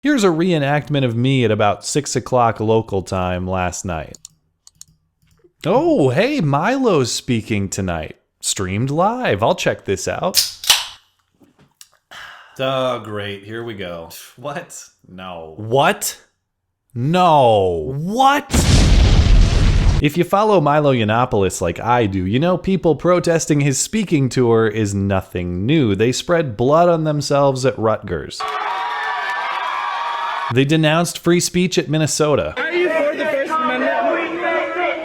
Here's a reenactment of me at about 6 o'clock local time last night. Oh, hey, Milo's speaking tonight. Streamed live. I'll check this out. Oh, great. Here we go. What? No. What? No. What? If you follow Milo Yiannopoulos like I do, you know people protesting his speaking tour is nothing new. They spread blood on themselves at Rutgers. They denounced free speech at Minnesota. Are you for the First Amendment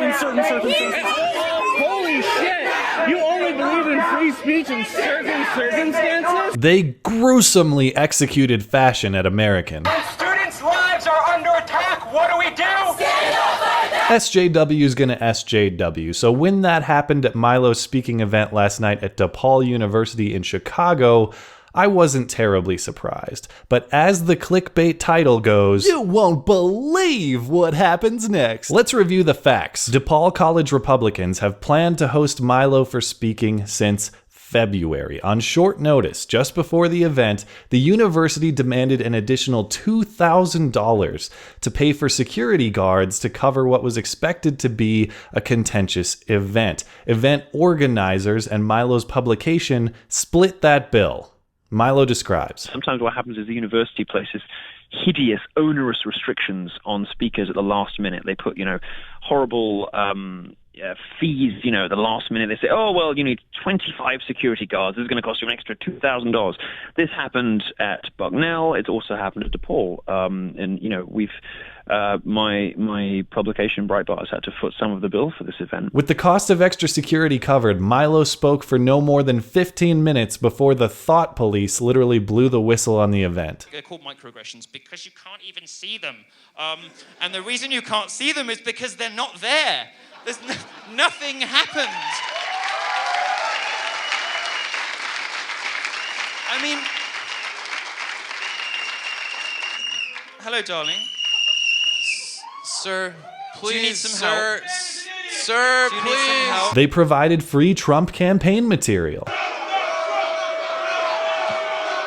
in certain circumstances? Holy shit! You only believe in free speech in certain circumstances? They gruesomely executed fashion at American. When students' lives are under attack, what do we do? SJW's gonna SJW, so when that happened at Milo's speaking event last night at DePaul University in Chicago, I wasn't terribly surprised. But as the clickbait title goes, you won't believe what happens next. Let's review the facts. DePaul College Republicans have planned to host Milo for speaking since February. On short notice, just before the event, the university demanded an additional $2,000 to pay for security guards to cover what was expected to be a contentious event. Event organizers and Milo's publication split that bill. Milo describes. Sometimes what happens is the university places hideous, onerous restrictions on speakers at the last minute. They put, horrible fees, at the last minute. They say, oh, well, you need 25 security guards. This is going to cost you an extra $2,000. This happened at Bucknell. It's also happened at DePaul. We've my publication Breitbart has had to foot some of the bill for this event. With the cost of extra security covered, Milo spoke for no more than 15 minutes before the thought police literally blew the whistle on the event. They're called microaggressions because you can't even see them. And the reason you can't see them is because they're not there. There's nothing happened. I mean, hello, darling. Sir, please, Do you need some help? Sir, Do you need some help? They provided free Trump campaign material.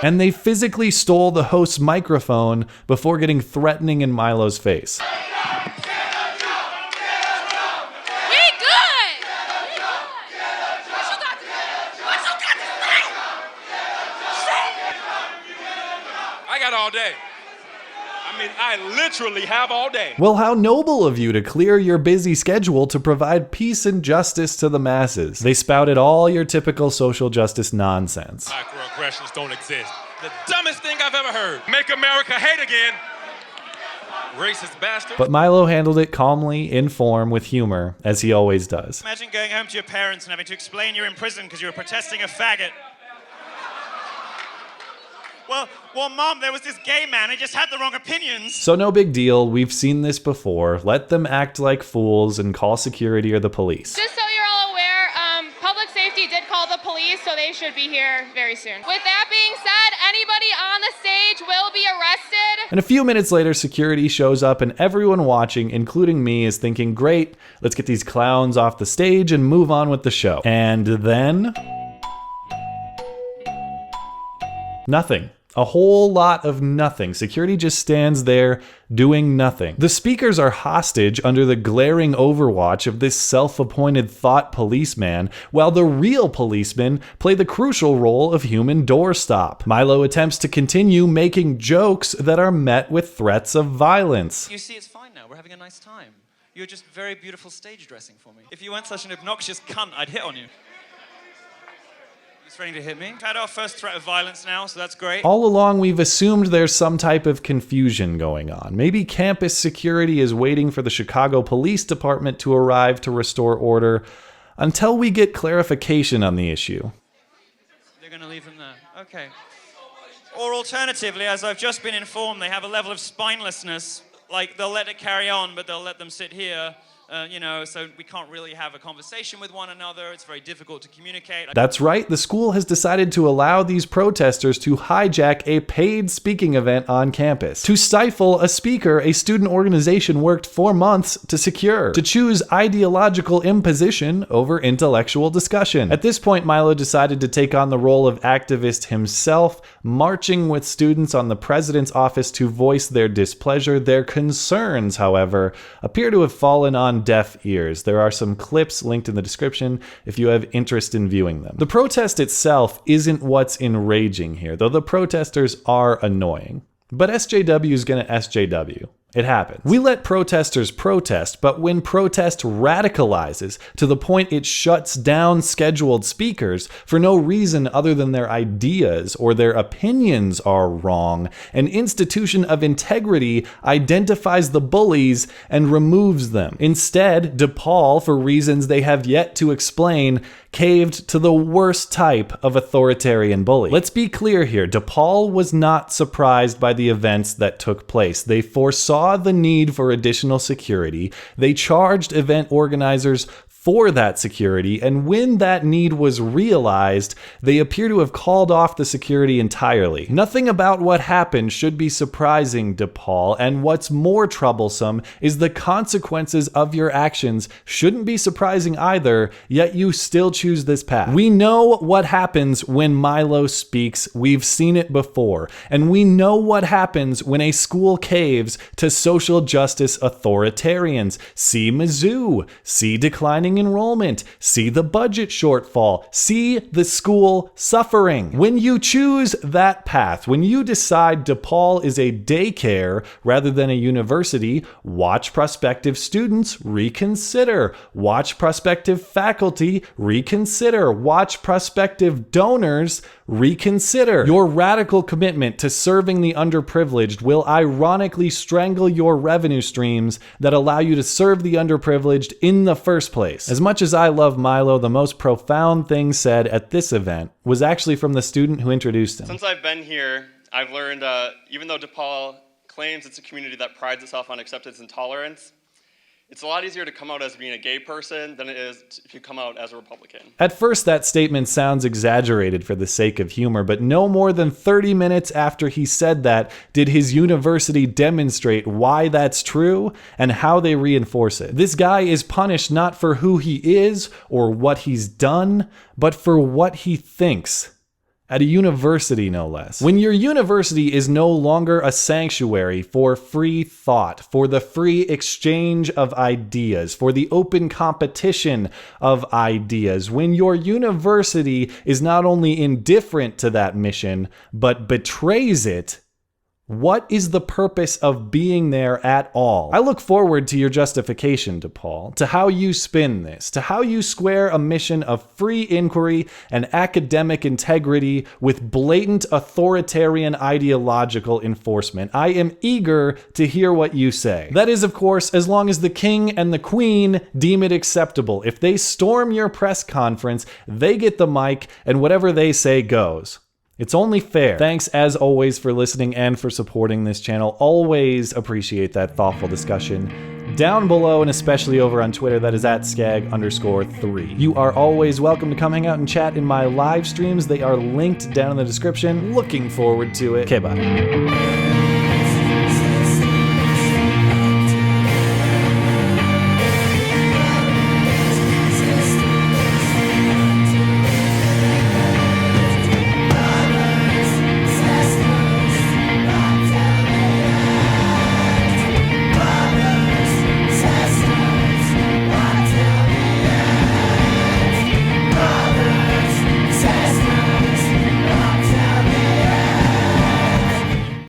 And they physically stole the host's microphone before getting threatening in Milo's face. I got all day. I literally have all day. Well, how noble of you to clear your busy schedule to provide peace and justice to the masses. They spouted all your typical social justice nonsense. Microaggressions don't exist. The dumbest thing I've ever heard. Make America hate again. Racist bastard. But Milo handled it calmly, in form, with humor, as he always does. Imagine going home to your parents and having to explain you're in prison because you were protesting a faggot. Well, Mom, there was this gay man. He just had the wrong opinions. So no big deal. We've seen this before. Let them act like fools and call security or the police. Just so you're all aware, public safety did call the police, so they should be here very soon. With that being said, anybody on the stage will be arrested. And a few minutes later, security shows up and everyone watching, including me, is thinking, great, let's get these clowns off the stage and move on with the show. And then... nothing. A whole lot of nothing. Security just stands there doing nothing. The speakers are hostage under the glaring overwatch of this self-appointed thought policeman, while the real policemen play the crucial role of human doorstop. Milo attempts to continue making jokes that are met with threats of violence. You see, it's fine now. We're having a nice time. You're just very beautiful stage dressing for me. If you weren't such an obnoxious cunt, I'd hit on you. He's ready to hit me. We've had our first threat of violence now, so that's great. All along, we've assumed there's some type of confusion going on. Maybe campus security is waiting for the Chicago Police Department to arrive to restore order until we get clarification on the issue. They're going to leave him there. Okay. Or alternatively, as I've just been informed, they have a level of spinelessness. Like, they'll let it carry on, but they'll let them sit here so we can't really have a conversation with one another. It's very difficult to communicate. That's right, the school has decided to allow these protesters to hijack a paid speaking event on campus, to stifle a speaker a student organization worked for months to secure, to choose ideological imposition over intellectual discussion. At this point, Milo decided to take on the role of activist himself, marching with students on the president's office to voice their displeasure. Their concerns, however, appear to have fallen on deaf ears. There are some clips linked in the description if you have interest in viewing them. The protest itself isn't what's enraging here, though the protesters are annoying. But SJW is gonna SJW. It happens. We let protesters protest, but when protest radicalizes to the point it shuts down scheduled speakers for no reason other than their ideas or their opinions are wrong, an institution of integrity identifies the bullies and removes them. Instead, DePaul, for reasons they have yet to explain, caved to the worst type of authoritarian bully. Let's be clear here, DePaul was not surprised by the events that took place. They foresaw the need for additional security. They charged event organizers for that security, and when that need was realized, they appear to have called off the security entirely. Nothing about what happened should be surprising, DePaul, and what's more troublesome is the consequences of your actions shouldn't be surprising either, yet you still choose this path. We know what happens when Milo speaks, we've seen it before, and we know what happens when a school caves to social justice authoritarians. See Mizzou, see declining enrollment, see the budget shortfall, see the school suffering. When you choose that path, when you decide DePaul is a daycare rather than a university, watch prospective students reconsider. Watch prospective faculty reconsider. Watch prospective donors reconsider. Your radical commitment to serving the underprivileged will ironically strangle your revenue streams that allow you to serve the underprivileged in the first place. As much as I love Milo, the most profound thing said at this event was actually from the student who introduced him. Since I've been here, I've learned even though DePaul claims it's a community that prides itself on acceptance and tolerance, it's a lot easier to come out as being a gay person than it is if you come out as a Republican. At first, that statement sounds exaggerated for the sake of humor, but no more than 30 minutes after he said that did his university demonstrate why that's true and how they reinforce it. This guy is punished not for who he is or what he's done, but for what he thinks. At a university, no less. When your university is no longer a sanctuary for free thought, for the free exchange of ideas, for the open competition of ideas, when your university is not only indifferent to that mission, but betrays it, what is the purpose of being there at all? I look forward to your justification, DePaul, to how you spin this, to how you square a mission of free inquiry and academic integrity with blatant authoritarian ideological enforcement. I am eager to hear what you say. That is, of course, as long as the king and the queen deem it acceptable. If they storm your press conference, they get the mic, and whatever they say goes. It's only fair. Thanks as always for listening and for supporting this channel. Always appreciate that thoughtful discussion. Down below and especially over on Twitter, that is at skag_3. You are always welcome to come hang out and chat in my live streams. They are linked down in the description. Looking forward to it. Okay, bye.